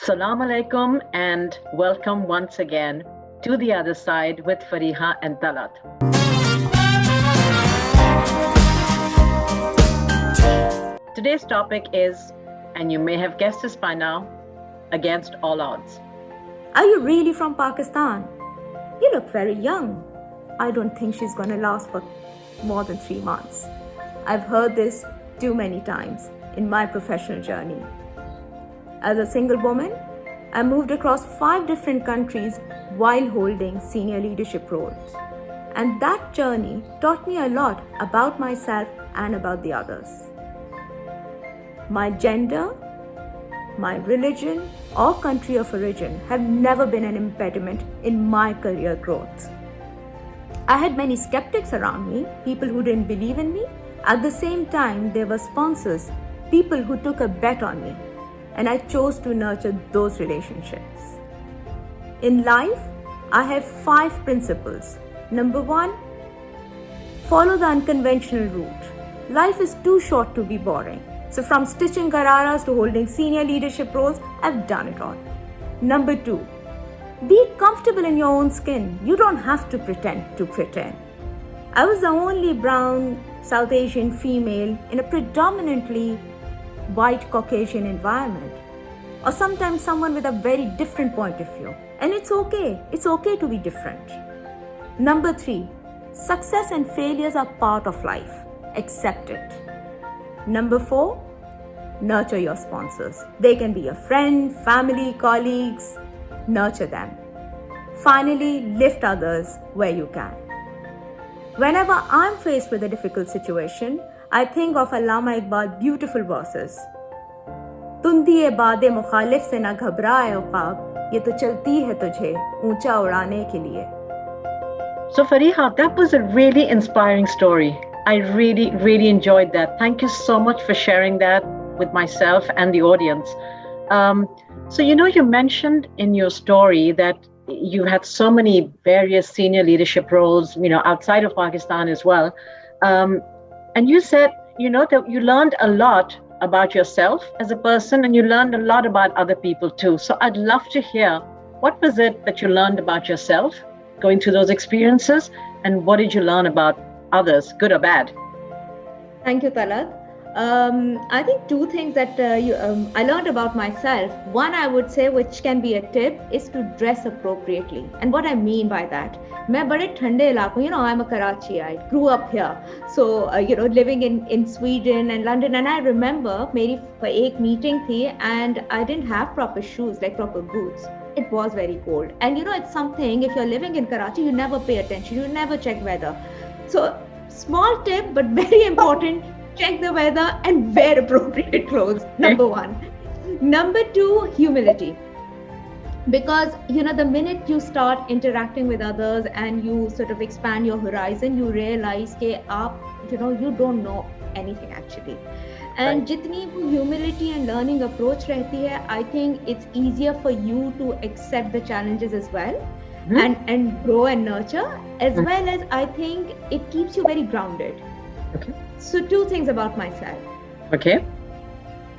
Assalamu alaikum and welcome once again to The Other Side with Fariha and Talat. Today's topic is, and you may have guessed this by now, against all odds. Are you really from Pakistan? You look very young. I don't think she's going to last for more than 3 months. I've heard this too many times in my professional journey. As a single woman, I moved across 5 different countries while holding senior leadership roles. And that journey taught me a lot about myself and about the others. My gender, my religion, or country of origin have never been an impediment in my career growth. I had many skeptics around me, people who didn't believe in me. At the same time, there were sponsors, people who took a bet on me. And I chose to nurture those relationships. In life, I have 5 principles. Number 1, follow the unconventional route. Life is too short to be boring. So from stitching gararas to holding senior leadership roles, I've done it all. Number 2, be comfortable in your own skin. You don't have to pretend to fit in. I was the only brown South Asian female in a predominantly white Caucasian environment, or sometimes someone with a very different point of view. And it's okay to be different. Number 3, success and failures are part of life. Accept it. Number 4, nurture your sponsors. They can be a friend, family, colleagues. Nurture them. Finally, lift others where you can. Whenever I'm faced with a difficult situation, I think of Allama Iqbal's beautiful verses. तुंदिए बादे मुखालिफ से ना घबराए औकाब, ये तो चलती है तुझे ऊंचा उड़ाने के लिए. So Fariha, that was a really inspiring story. I really enjoyed that. Thank you so much for sharing that with myself and the audience. So you mentioned in your story that you had so many various senior leadership roles, outside of Pakistan as well. And you said, that you learned a lot about yourself as a person and you learned a lot about other people too. So I'd love to hear, what was it that you learned about yourself going through those experiences, and what did you learn about others, good or bad? Thank you, Talat. I think 2 things that I learned about myself. One, I would say, which can be a tip, is to dress appropriately. And what I mean by that, मैं बड़े ठंडे इलाकों, I'm a Karachiite, grew up here. So, living in Sweden and London. And I remember, मेरी एक meeting थी and I didn't have proper shoes, like proper boots. It was very cold. And it's something, if you're living in Karachi, you never pay attention, you never check weather. So, small tip, but very important, check the weather and wear appropriate clothes, number 1. Number 2, humility. Because, the minute you start interacting with others and you sort of expand your horizon, you realize that you don't know anything actually. And jitni humility and learning approach rehti hai, I think it's easier for you to accept the challenges as well. And grow and nurture, as well as I think it keeps you very grounded. Okay. So 2 things about myself. Okay.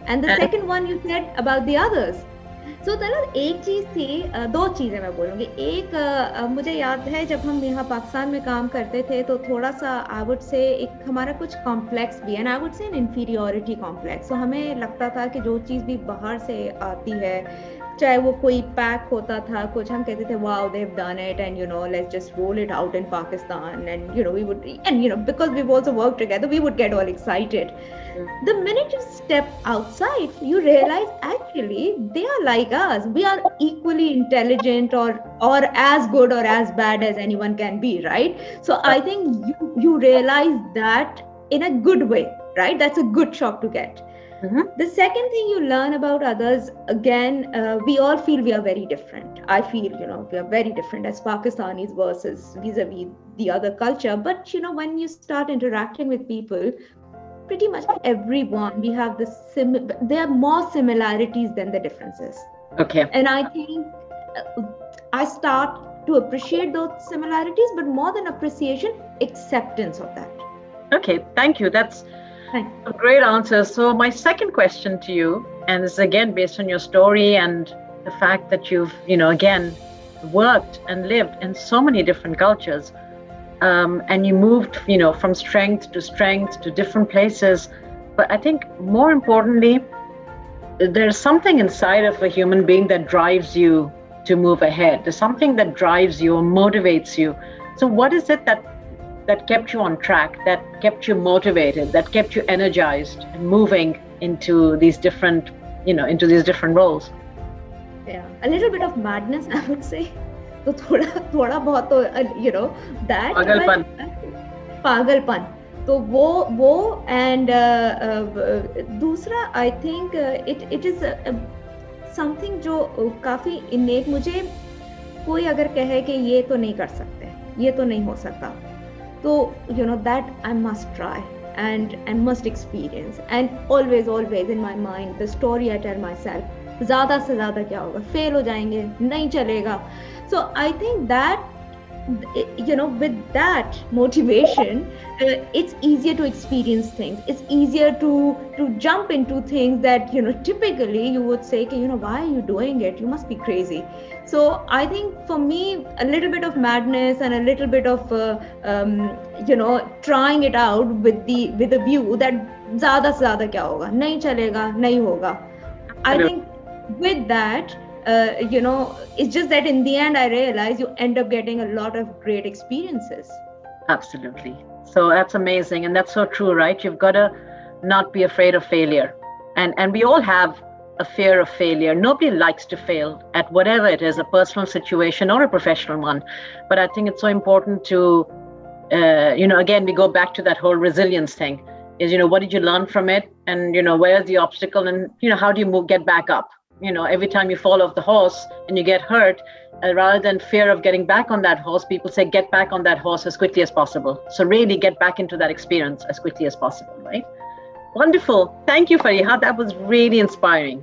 And the second one you said about the others. So Talat, एक चीज थी, 2 चीजें मैं बोलूँगी. एक, मुझे याद है जब हम यहाँ पाकिस्तान में काम करते थे तो थोड़ा सा I would say एक हमारा कुछ complex भी है, and I would say an inferiority complex. So हमें लगता था कि जो चीज भी बाहर से आती है, चाहे वो कोई पैक होता था, कुछ हम कहते थे wow, they've done it, and let's just roll it out in Pakistan, and we would, and because we've also worked together, we would get all excited. The minute you step outside, you realize actually they are like us. We are equally intelligent or as good or as bad as anyone can be, right? So I think you realize that in a good way, right? That's a good shock to get. The second thing you learn about others, again, we all feel we are very different. I feel, we are very different as Pakistanis versus vis-a-vis the other culture. But, when you start interacting with people, pretty much everyone, we have there are more similarities than the differences. Okay. And I think I start to appreciate those similarities, but more than appreciation, acceptance of that. Okay, thank you. That's a great answer. So my second question to you, and this is again based on your story and the fact that you've, again, worked and lived in so many different cultures, and you moved, from strength to different places. But I think more importantly, there's something inside of a human being that drives you to move ahead. There's something that drives you or motivates you. So what is it that kept you on track, that kept you motivated, that kept you energized and moving into these different, roles? Yeah, a little bit of madness, I would say. तो थोड़ा बहुत तो that पागलपन तो वो and दूसरा I think it is something जो काफी innate, मुझे कोई अगर कहे कि ये तो नहीं कर सकते, ये तो नहीं हो सकता, तो that I must try and must experience, and always in my mind the story I tell myself, ज़्यादा से ज़्यादा क्या होगा, फेल हो जाएंगे, नहीं चलेगा. So I think that with that motivation, it's easier to experience things. It's easier to jump into things that typically you would say, why are you doing it? You must be crazy. So I think for me, a little bit of madness and a little bit of trying it out with the view that ज़्यादा से ज़्यादा क्या होगा, नहीं चलेगा, नहीं होगा. I think with that, it's just that in the end I realize you end up getting a lot of great experiences. Absolutely. So that's amazing, and that's so true, right? You've got to not be afraid of failure, and we all have a fear of failure. Nobody likes to fail at whatever it is, a personal situation or a professional one. But I think it's so important to again, we go back to that whole resilience thing, is what did you learn from it, and where's the obstacle, and how do you get back up. Every time you fall off the horse and you get hurt, rather than fear of getting back on that horse, people say, get back on that horse as quickly as possible. So really get back into that experience as quickly as possible, right? Wonderful. Thank you, Fariha. That was really inspiring.